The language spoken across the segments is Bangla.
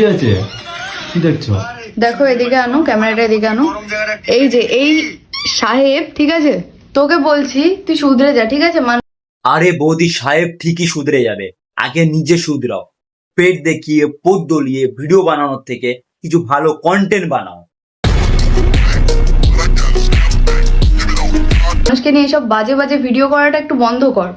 কি আছে? কি দেখছো? দেখো এদিকে আনো, ক্যামেরাটা এদিকে আনো। এই যে এই সাহেব, ঠিক আছে, তোকে বলছি তুই শুধরে যা, ঠিক আছে? আরে বৌদি সাহেব ঠিকই শুধরে যাবে, আগে নিজে শুধরাও। পেট দেখিয়ে পোদ দলিয়ে ভিডিও বানানোর থেকে কিছু ভালো কন্টেন্ট বানাও। মানুষকে নিয়ে এসব বাজে বাজে ভিডিও করাটা একটু বন্ধ কর।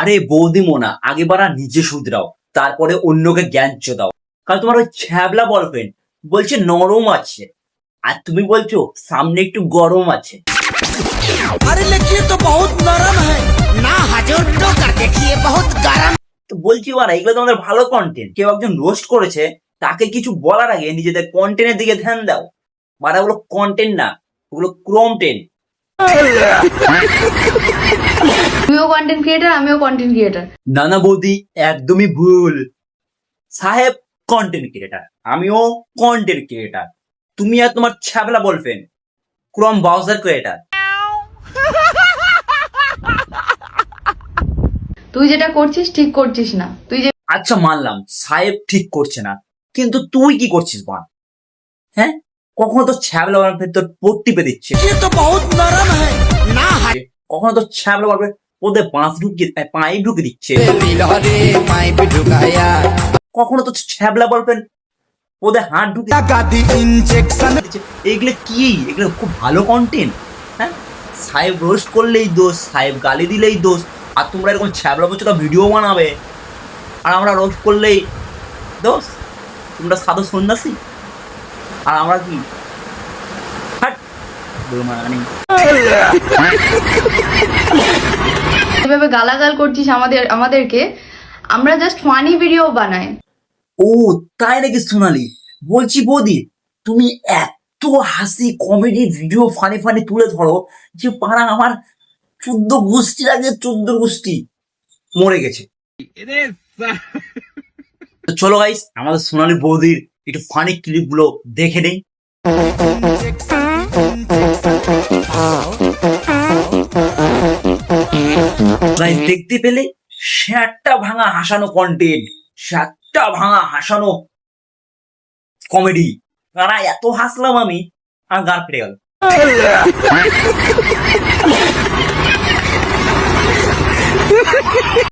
আরে বৌদি মোনা, আগে বারা নিজে শুধরাও, তারপরে অন্যকে জ্ঞান দাও। কারণ তোমার ওই ছ্যাবলা বলফ্রেন্ড বলছে নরম আছে, আর তুমি বলছো সামনে একটু গরম আছে। अरे लेकिन तो बहुत नरम है ना, हजूर तो कर देखिए बहुत गरम। তো বলছি বারা, এগুলো তোমাদের ভালো কন্টেন্ট। কেউ একজন রোস্ট করেছে, তাকে কিছু বলার আগে নিজেদের কন্টেন্টের দিকে ধ্যান দাও। বারা ওগুলো কন্টেন্ট না, ওগুলো ক্রমটেন্ট। তুইও কন্টেন্ট ক্রিয়েটার, আমিও কন্টেন্ট ক্রিয়েটার। না না বৌদি, একদমই ভুল। সাহেব কন্টেন্ট ক্রিয়েটার, আমিও কন্টেন্ট ক্রিয়েটার। তুমি আর তোমার ছ্যাবলা বলফ্রেন্ড ক্রম ব্রাউজার ক্রিয়েটার। তুই যেটা করছিস ঠিক করছিস না। তুই যে আচ্ছা মানলাম সাহেব ঠিক করছে না, কিন্তু তুই কি করছিস বান? হ্যাঁ, কখনো তো ছ্যাবলা বলফ্রেন্ড তোর পোদ টিপে দিচ্ছে, ये तो बहुत नरम है ना, কখনো তো ছ্যাবলা বলফ্রেন্ড ওদের বাঁশ ঢুকিয়ে পাইপ ঢুকে দিচ্ছে, दिलहरे माइप ढुकाया কখনো তো ছ্যাবলা বলফ্রেন্ড ওদের হাত ঢুকে लगा दी इंजेक्शन। দিচ্ছে। এগুলো কি? এগুলো খুব ভালো কন্টেন্ট? হ্যাঁ, সাহেব রোস্ট করলেই দোষ, সাহেব গালি দিলেই দোষ, আর তোমরা এরকম ছ্যাবলা বলছো তো ভিডিও বানাবে, আর আমরা রোস্ট করলেই দোষ। তোমরা সাধু সন্ন্যাসী, আর আমরা কি? হাট বেমানি। যেভাবে গালাগাল করছিস আমাদেরকে, আমরা জাস্ট ফানি ভিডিও বানাই। ও তাই নাকি সোনালি? বলছি বৌদি, তুমি এত হাসি কমেডি ভিডিও ফানি ফানি তুলে ধরো যে পাড়া আমার 14 গোষ্ঠীর আগে 14 গোষ্ঠী মরে গেছে। তো চলো গাইস, আমাদের সোনালি বৌদির একটু ফানি ক্লিপ গুলো দেখে নেই। গাইস দেখতে পেলে শ্যাটটা ভাঙা হাসানো কন্টেন্ট, শ্যাটটা ভাঙা হাসানো কমেডি। কারা এত হাসলাম আমি, আর গান ফেটে গেল।